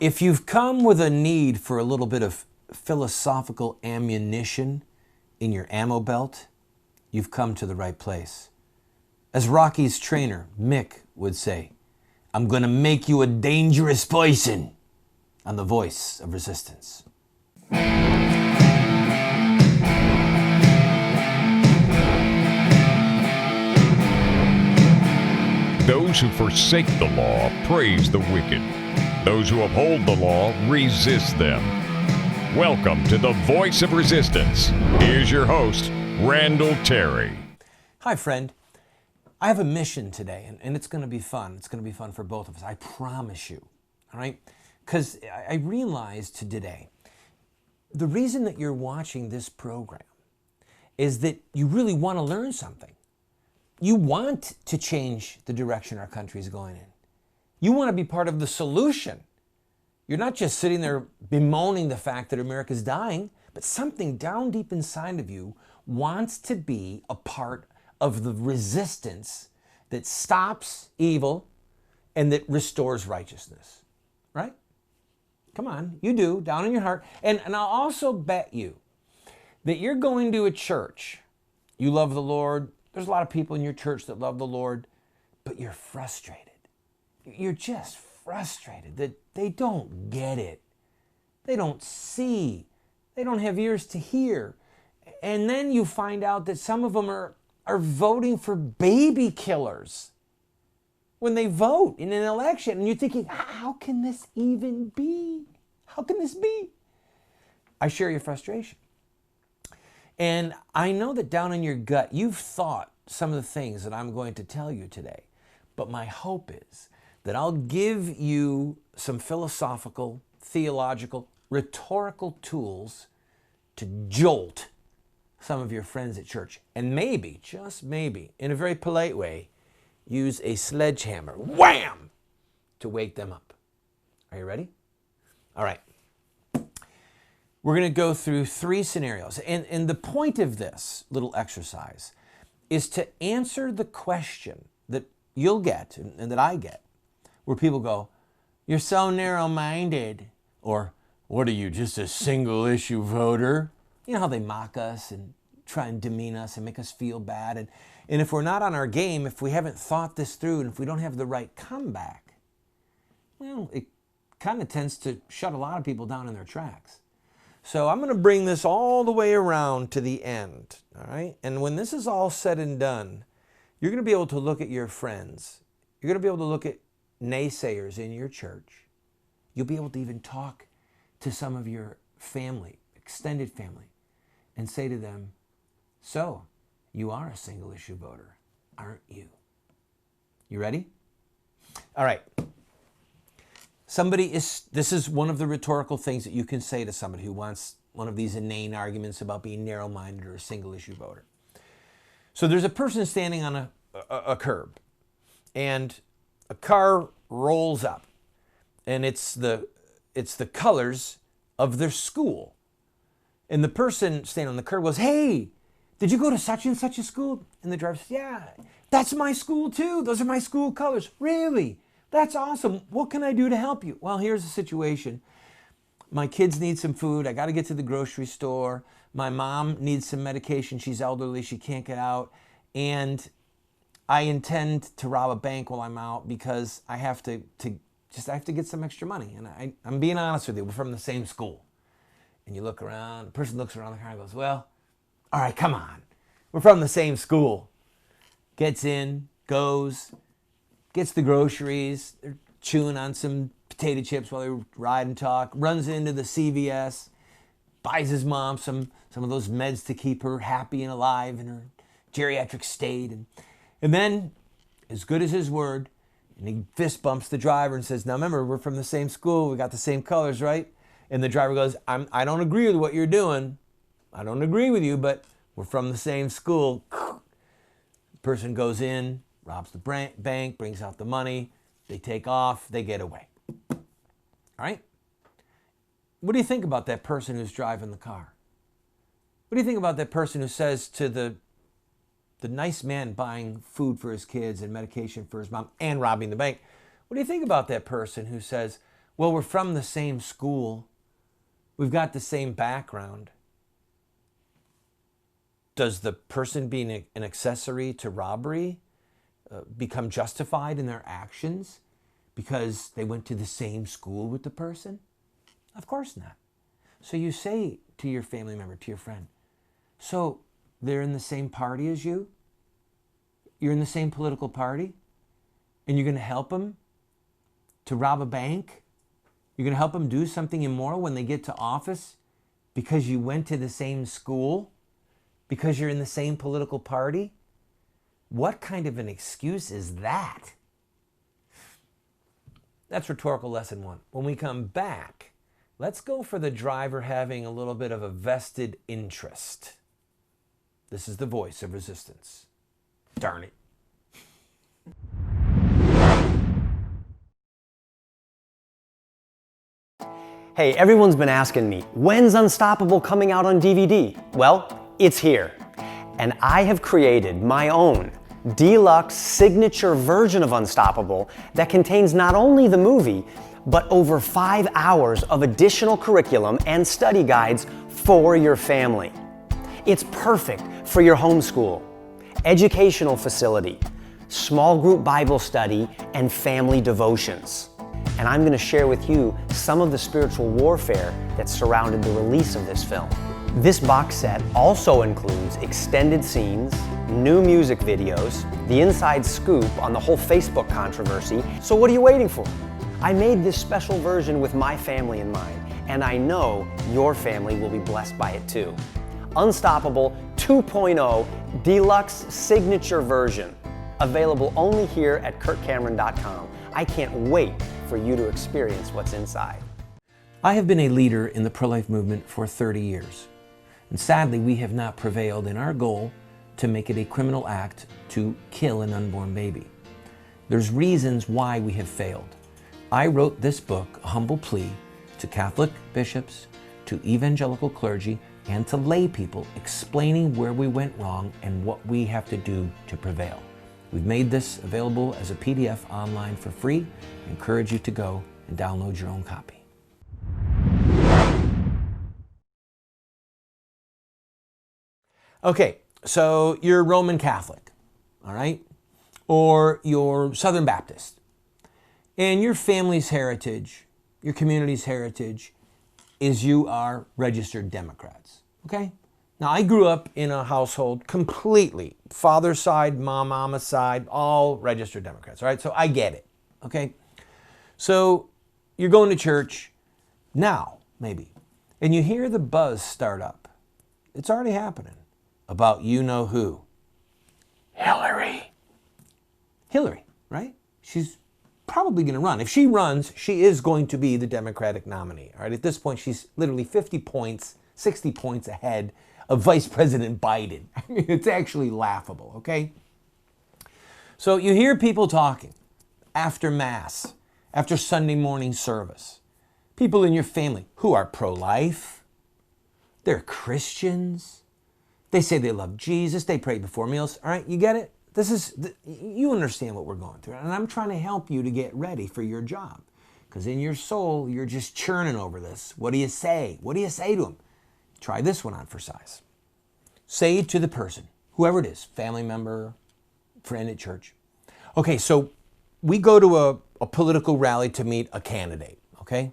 If you've come with a need for a little bit of philosophical ammunition in your ammo belt, you've come to the right place. As Rocky's trainer, Mick, would say, I'm going to make you a dangerous poison on the voice of resistance. Those who forsake the law praise the wicked. Those who uphold the law resist them. Welcome to the Voice of Resistance. Here's your host, Randall Terry. Hi, friend. I have a mission today, and it's going to be fun. It's going to be fun for both of us. I promise you. All right? Because I realized today, the reason that you're watching this program is that you really want to learn something. You want to change the direction our country is going in. You want to be part of the solution. You're not just sitting there bemoaning the fact that America's dying, but something down deep inside of you wants to be a part of the resistance that stops evil and that restores righteousness. Right? Come on, you do, down in your heart. And I'll also bet you that you're going to a church. You love the Lord. There's a lot of people in your church that love the Lord, but you're frustrated. You're just frustrated that they don't get it. They don't see. They don't have ears to hear. And then you find out that some of them are voting for baby killers when they vote in an election. And you're thinking, how can this even be? How can this be? I share your frustration. And I know that down in your gut, you've thought some of the things that I'm going to tell you today. But my hope is that I'll give you some philosophical, theological, rhetorical tools to jolt some of your friends at church. And maybe, just maybe, in a very polite way, use a sledgehammer, wham, to wake them up. Are you ready? All right. We're going to go through three scenarios. And the point of this little exercise is to answer the question that you'll get and that I get, where people go, you're so narrow-minded, or what are you, just a single-issue voter? You know how they mock us and try and demean us and make us feel bad. And if we're not on our game, if we haven't thought this through, and if we don't have the right comeback, well, it kind of tends to shut a lot of people down in their tracks. So I'm going to bring this all the way around to the end, all right? And when this is all said and done, you're going to be able to look at your friends. You're going to be able to look at naysayers in your church. You'll be able to even talk to some of your family, extended family, and say to them, so, you are a single-issue voter, aren't you? You ready? All right. This is one of the rhetorical things that you can say to somebody who wants one of these inane arguments about being narrow-minded or a single-issue voter. So there's a person standing on a curb, and a car rolls up, and it's the colors of their school. And the person standing on the curb goes, hey, did you go to such and such a school? And the driver says, yeah, that's my school too. Those are my school colors. Really? That's awesome. What can I do to help you? Well, here's the situation. My kids need some food. I got to get to the grocery store. My mom needs some medication. She's elderly. She can't get out. And I intend to rob a bank while I'm out because I have to get some extra money. And I'm being honest with you. We're from the same school. And you look around. The person looks around the car and goes, well, all right, come on. We're from the same school. Gets in, goes, gets the groceries. They're chewing on some potato chips while they ride and talk. Runs into the CVS, buys his mom some of those meds to keep her happy and alive in her geriatric state. And then, as good as his word, and he fist bumps the driver and says, now remember, we're from the same school. We got the same colors, right? And the driver goes, I don't agree with what you're doing. I don't agree with you, but we're from the same school. The person goes in, robs the bank, brings out the money. They take off. They get away. All right? What do you think about that person who's driving the car? What do you think about that person who says to the nice man buying food for his kids and medication for his mom and robbing the bank, what do you think about that person who says, Well, we're from the same school. We've got the same background. Does the person being an accessory to robbery become justified in their actions because they went to the same school with the person? Of course not. So you say to your family member, to your friend, so they're in the same party as you? You're in the same political party? And you're going to help them to rob a bank? You're going to help them do something immoral when they get to office because you went to the same school? Because you're in the same political party? What kind of an excuse is that? That's rhetorical lesson 1. When we come back, let's go for the driver having a little bit of a vested interest. This is the voice of resistance. Darn it. Hey, everyone's been asking me, when's Unstoppable coming out on DVD? Well, it's here. And I have created my own deluxe signature version of Unstoppable that contains not only the movie, but over 5 hours of additional curriculum and study guides for your family. It's perfect for your homeschool, educational facility, small group Bible study, and family devotions. And I'm going to share with you some of the spiritual warfare that surrounded the release of this film. This box set also includes extended scenes, new music videos, the inside scoop on the whole Facebook controversy. So what are you waiting for? I made this special version with my family in mind, and I know your family will be blessed by it too. Unstoppable 2.0 Deluxe Signature Version. Available only here at kurtcameron.com. I can't wait for you to experience what's inside. I have been a leader in the pro-life movement for 30 years. And sadly, we have not prevailed in our goal to make it a criminal act to kill an unborn baby. There's reasons why we have failed. I wrote this book, A Humble Plea, to Catholic bishops, to evangelical clergy, and to lay people, explaining where we went wrong and what we have to do to prevail. We've made this available as a PDF online for free. I encourage you to go and download your own copy. Okay, so you're Roman Catholic, all right? Or you're Southern Baptist. And your family's heritage, your community's heritage, is you are registered Democrats, okay? Now, I grew up in a household completely, father's side, mama's side, all registered Democrats, all right? So I get it, okay? So you're going to church now, maybe, and you hear the buzz start up. It's already happening about you-know-who. Hillary, right? She's probably going to run. If she runs, she is going to be the Democratic nominee, all right? At this point, she's literally 50 points, 60 points ahead of Vice President Biden. I mean, it's actually laughable, okay? So you hear people talking after Mass, after Sunday morning service. People in your family who are pro-life, they're Christians, they say they love Jesus, they pray before meals, all right? You get it? You understand what we're going through. And I'm trying to help you to get ready for your job. Because in your soul, you're just churning over this. What do you say? What do you say to them? Try this one on for size. Say to the person, whoever it is, family member, friend at church. Okay, so we go to a political rally to meet a candidate, okay?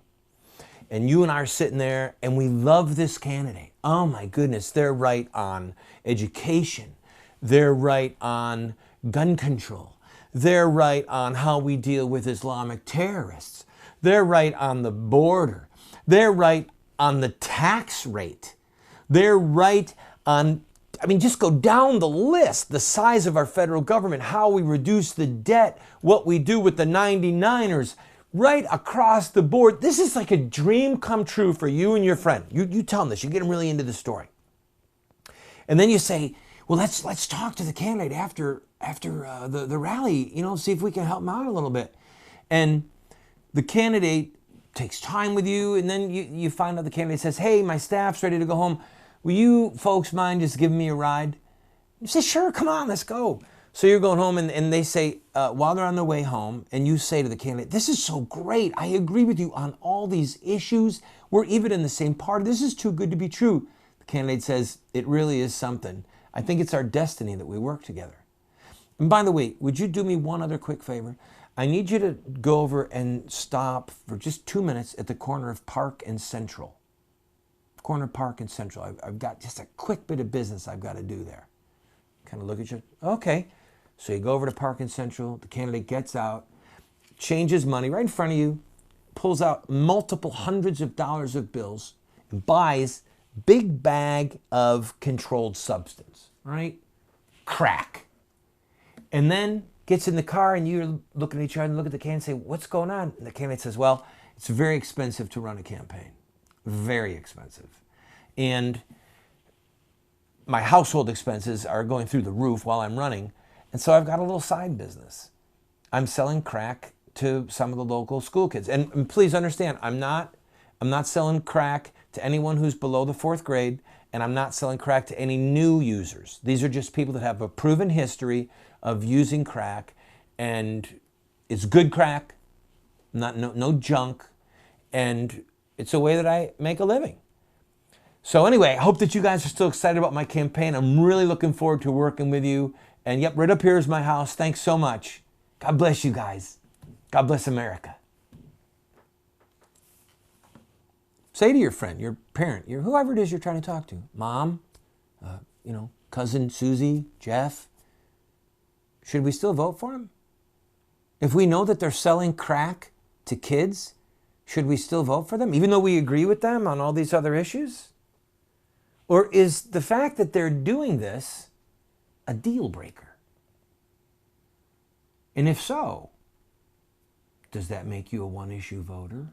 And you and I are sitting there and we love this candidate. Oh my goodness, they're right on education. They're right on gun control. They're right on how we deal with Islamic terrorists. They're right on the border. They're right on the tax rate. They're right on, just go down the list, the size of our federal government, how we reduce the debt, what we do with the 99ers, right across the board. This is like a dream come true for you and your friend. You tell them this, you get them really into the story. And then you say, well, let's talk to the candidate after the rally, see if we can help them out a little bit. And the candidate takes time with you, and then you find out the candidate says, hey, my staff's ready to go home. Will you folks mind just giving me a ride? You say, sure, come on, let's go. So you're going home and they say, while they're on their way home, and you say to the candidate, this is so great. I agree with you on all these issues. We're even in the same party. This is too good to be true. The candidate says, it really is something. I think it's our destiny that we work together. And by the way, would you do me one other quick favor? I need you to go over and stop for just 2 minutes at the corner of Park and Central. Corner of Park and Central. I've got just a quick bit of business I've got to do there. Kind of look at you. Okay. So you go over to Park and Central. The candidate gets out, changes money right in front of you, pulls out multiple hundreds of dollars of bills, and buys big bag of controlled substance, right? Crack. And then gets in the car and you're looking at each other and look at the candidate and say, what's going on? And the candidate says, well, it's very expensive to run a campaign. Very expensive. And my household expenses are going through the roof while I'm running. And so I've got a little side business. I'm selling crack to some of the local school kids. And please understand, I'm not selling crack to anyone who's below the 4th grade, and I'm not selling crack to any new users. These are just people that have a proven history of using crack, and it's good crack, no junk, and it's a way that I make a living. So anyway, I hope that you guys are still excited about my campaign. I'm really looking forward to working with you. And yep, right up here is my house. Thanks so much. God bless you guys. God bless America. Say to your friend, your parent, whoever it is you're trying to talk to, mom, cousin Susie, Jeff, should we still vote for him? If we know that they're selling crack to kids, should we still vote for them, even though we agree with them on all these other issues? Or is the fact that they're doing this a deal breaker? And if so, does that make you a one-issue voter?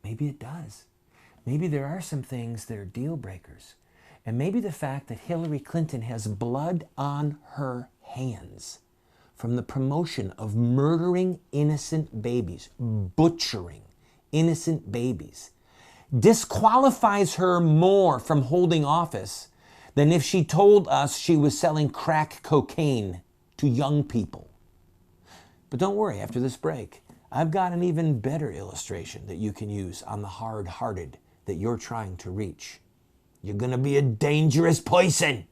Maybe it does. Maybe there are some things that are deal breakers. And maybe the fact that Hillary Clinton has blood on her hands from the promotion of murdering innocent babies, butchering innocent babies, disqualifies her more from holding office than if she told us she was selling crack cocaine to young people. But don't worry, after this break, I've got an even better illustration that you can use on the hard-hearted that you're trying to reach. You're going to be a dangerous poison.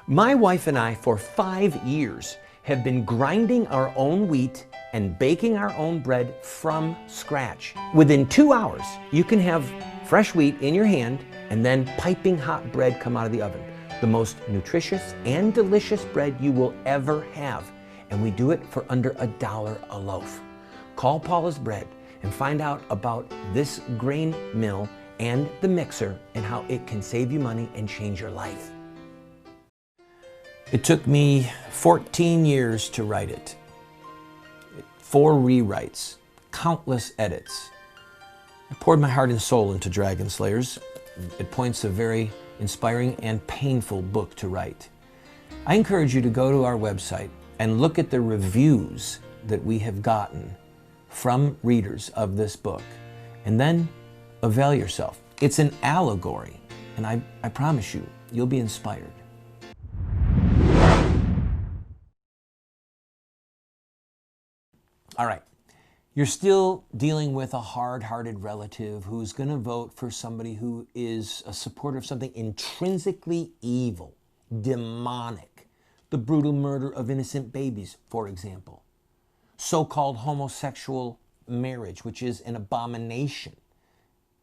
My wife and I, for 5 years, have been grinding our own wheat and baking our own bread from scratch. Within 2 hours, you can have fresh wheat in your hand and then piping hot bread come out of the oven. The most nutritious and delicious bread you will ever have. And we do it for under $1 a loaf. Call Paula's Bread and find out about this grain mill and the mixer and how it can save you money and change your life. It took me 14 years to write it. 4 rewrites, countless edits. I poured my heart and soul into Dragon Slayers. At points a very inspiring and painful book to write. I encourage you to go to our website and look at the reviews that we have gotten from readers of this book, and then avail yourself. It's an allegory, and I promise you, you'll be inspired. All right, you're still dealing with a hard-hearted relative who's going to vote for somebody who is a supporter of something intrinsically evil, demonic. The brutal murder of innocent babies, for example. So-called homosexual marriage, which is an abomination.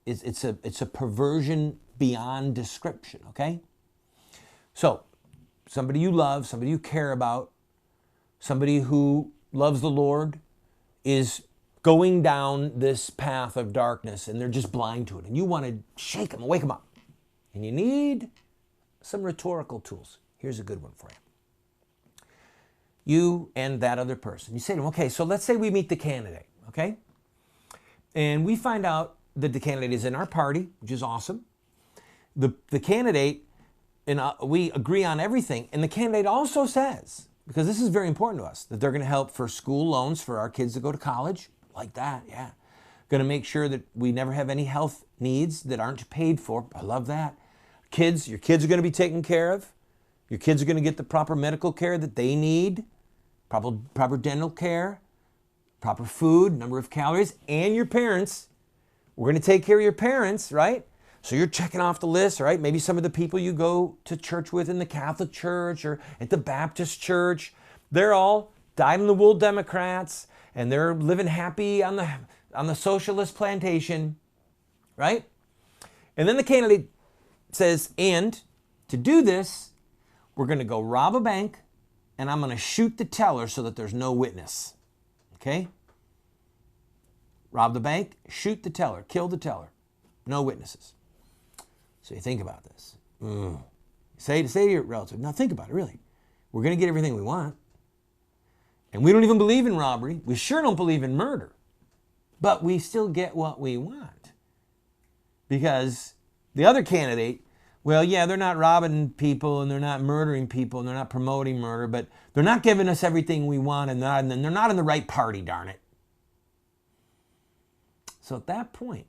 It's a perversion beyond description, okay? So, somebody you love, somebody you care about, somebody who loves the Lord, is going down this path of darkness and they're just blind to it. And you want to shake them, wake them up. And you need some rhetorical tools. Here's a good one for you. You and that other person. You say to them, okay, so let's say we meet the candidate, okay? And we find out that the candidate is in our party, which is awesome. The candidate, and we agree on everything. And the candidate also says, because this is very important to us, that they're going to help for school loans for our kids to go to college, like that, yeah. Going to make sure that we never have any health needs that aren't paid for. I love that. Kids, your kids are going to be taken care of. Your kids are going to get the proper medical care that they need, proper dental care, proper food, number of calories, and your parents. We're going to take care of your parents, right? So you're checking off the list, right? Maybe some of the people you go to church with in the Catholic Church or at the Baptist Church, they're all dyed-in-the-wool Democrats, and they're living happy on the socialist plantation, right? And then the candidate says, and to do this, we're going to go rob a bank, and I'm going to shoot the teller so that there's no witness. Okay? Rob the bank, shoot the teller, kill the teller. No witnesses. So you think about this. Say to your relative, now think about it, really. We're going to get everything we want. And we don't even believe in robbery. We sure don't believe in murder. But we still get what we want. Because the other candidate, well, yeah, they're not robbing people and they're not murdering people and they're not promoting murder, but they're not giving us everything we want and they're not in the right party, darn it. So at that point,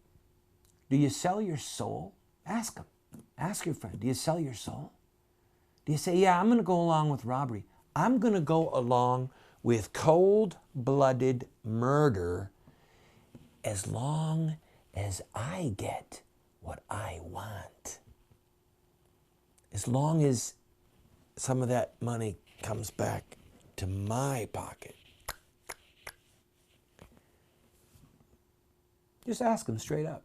do you sell your soul? Ask them. Ask your friend, do you sell your soul? Do you say, yeah, I'm going to go along with robbery. I'm going to go along with cold-blooded murder as long as I get what I want. As long as some of that money comes back to my pocket. Just ask them straight up.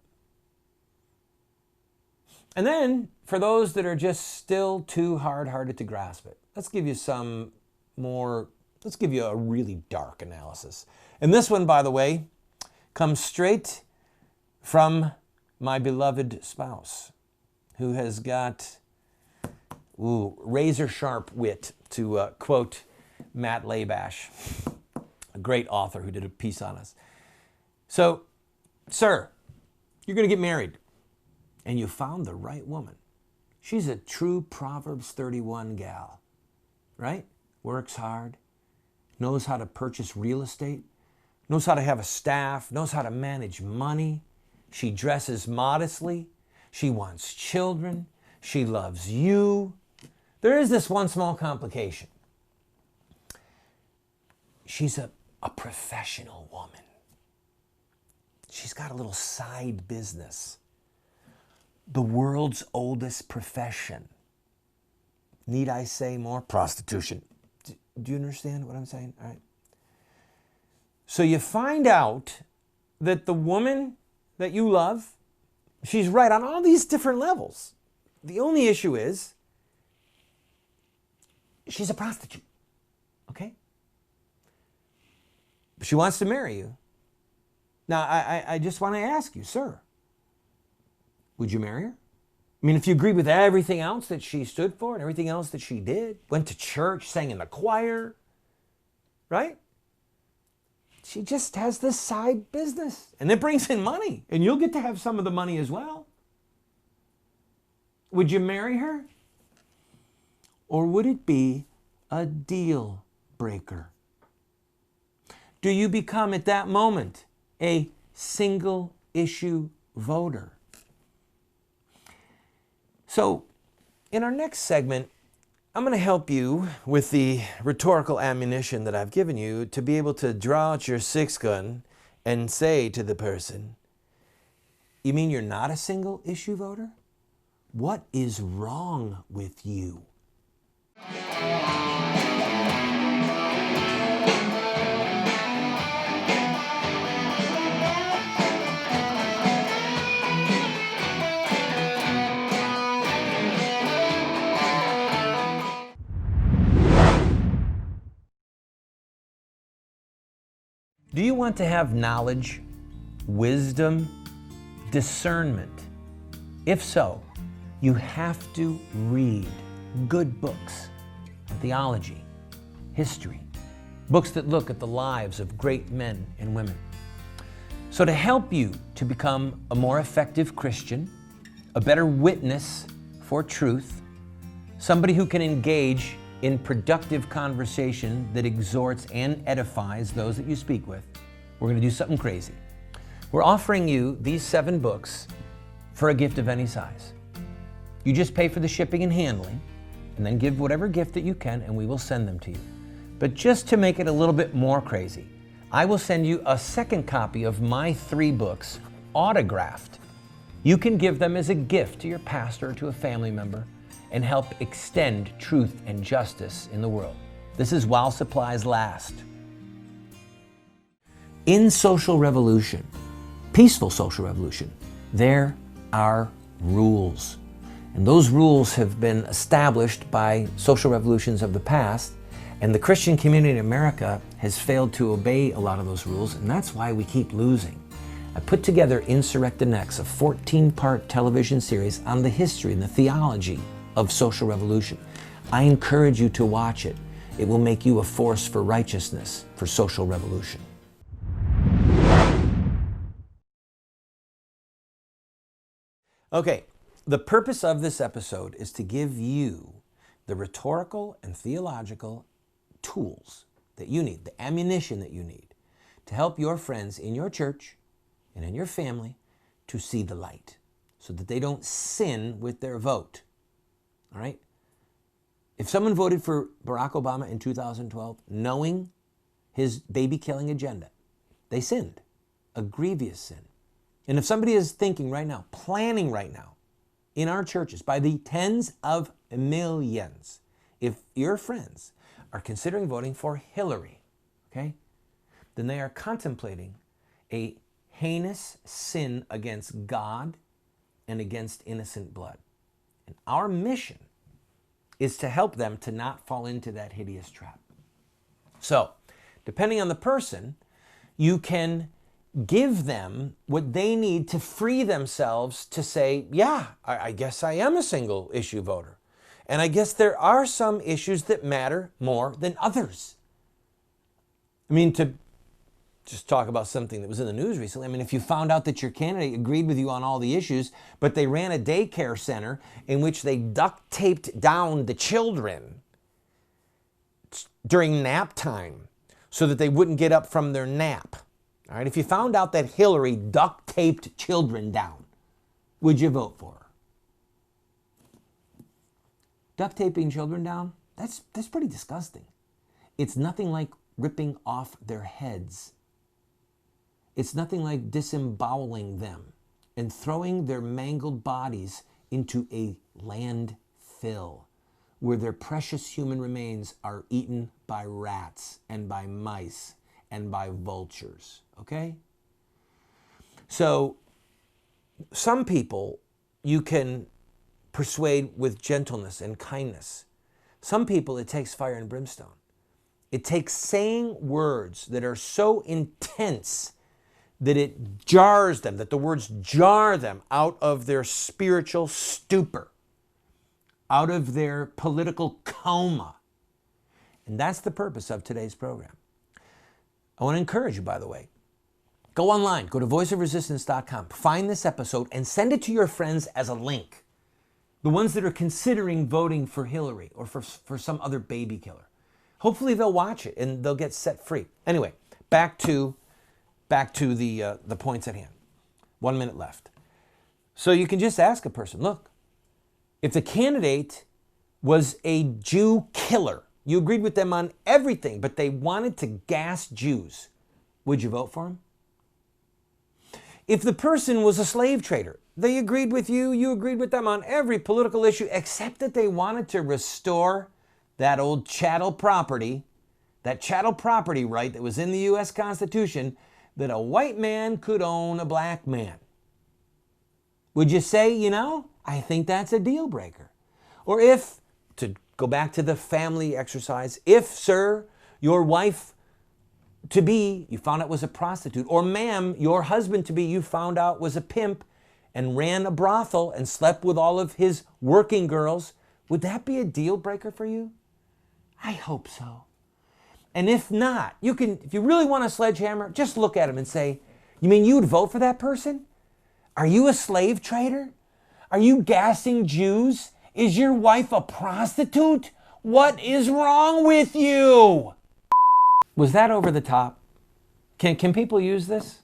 And then, for those that are just still too hard-hearted to grasp it, let's give you a really dark analysis. And this one, by the way, comes straight from my beloved spouse, who has got razor-sharp wit, to quote Matt Labash, a great author who did a piece on us. So, sir, you're going to get married. And you found the right woman. She's a true Proverbs 31 gal, right? Works hard, knows how to purchase real estate, knows how to have a staff, knows how to manage money. She dresses modestly. She wants children. She loves you. There is this one small complication. She's a professional woman. She's got a little side business. The world's oldest profession. Need I say more? Prostitution. Do you understand what I'm saying? All right. So you find out that the woman that you love, she's right on all these different levels. The only issue is she's a prostitute. Okay? But she wants to marry you. Now, I just want to ask you, sir, would you marry her? I mean, if you agree with everything else that she stood for and everything else that she did, went to church, sang in the choir, right? She just has this side business and it brings in money and you'll get to have some of the money as well. Would you marry her? Or would it be a deal breaker? Do you become at that moment a single issue voter? So, in our next segment, I'm going to help you with the rhetorical ammunition that I've given you to be able to draw out your six gun and say to the person, you mean you're not a single issue voter? What is wrong with you? Do you want to have knowledge, wisdom, discernment? If so, you have to read good books on theology, history, books that look at the lives of great men and women. So to help you to become a more effective Christian, a better witness for truth, somebody who can engage in productive conversation that exhorts and edifies those that you speak with, we're going to do something crazy. We're offering you these 7 books for a gift of any size. You just pay for the shipping and handling, and then give whatever gift that you can, and we will send them to you. But just to make it a little bit more crazy, I will send you a second copy of my 3 books, autographed. You can give them as a gift to your pastor or to a family member and help extend truth and justice in the world. This is while supplies last. In social revolution, peaceful social revolution, there are rules. And those rules have been established by social revolutions of the past, and the Christian community in America has failed to obey a lot of those rules, and that's why we keep losing. I put together Insurrecta Next, a 14-part television series on the history and the theology of social revolution. I encourage you to watch it. It will make you a force for righteousness, for social revolution. Okay, the purpose of this episode is to give you the rhetorical and theological tools that you need, the ammunition that you need to help your friends in your church and in your family to see the light so that they don't sin with their vote. All right? If someone voted for Barack Obama in 2012, knowing his baby-killing agenda, they sinned, a grievous sin. And if somebody is thinking right now, planning right now, in our churches, by the tens of millions, if your friends are considering voting for Hillary, okay, then they are contemplating a heinous sin against God and against innocent blood. And our mission is to help them to not fall into that hideous trap. So, depending on the person, you can give them what they need to free themselves to say, yeah, I guess I am a single issue voter. And I guess there are some issues that matter more than others. I mean, to just talk about something that was in the news recently, I mean, if you found out that your candidate agreed with you on all the issues, but they ran a daycare center in which they duct taped down the children during nap time so that they wouldn't get up from their nap. All right, if you found out that Hillary duct taped children down, would you vote for her? Duct taping children down? That's pretty disgusting. It's nothing like ripping off their heads. It's nothing like disemboweling them and throwing their mangled bodies into a landfill where their precious human remains are eaten by rats and by mice and by vultures, okay? So some people you can persuade with gentleness and kindness. Some people it takes fire and brimstone. It takes saying words that are so intense that it jars them, that the words jar them out of their spiritual stupor, out of their political coma. And that's the purpose of today's program. I want to encourage you, by the way, go online, go to voiceofresistance.com, find this episode and send it to your friends as a link. The ones that are considering voting for Hillary or for some other baby killer. Hopefully they'll watch it and they'll get set free. Anyway, back to the points at hand. 1 minute left. So you can just ask a person, look, if the candidate was a Jew killer, you agreed with them on everything, but they wanted to gas Jews, would you vote for him? If the person was a slave trader, they agreed with you, you agreed with them on every political issue, except that they wanted to restore that old chattel property, that chattel property right that was in the U.S. Constitution, that a white man could own a black man. Would you say, I think that's a deal breaker? Or if, to go back to the family exercise, if, sir, your wife-to-be, you found out was a prostitute, or ma'am, your husband-to-be, you found out was a pimp and ran a brothel and slept with all of his working girls, would that be a deal breaker for you? I hope so. And if not, if you really want a sledgehammer, just look at him and say, You mean you would vote for that person? Are you a slave trader? Are you gassing Jews? Is your wife a prostitute? What is wrong with you? Was that over the top? Can people use this?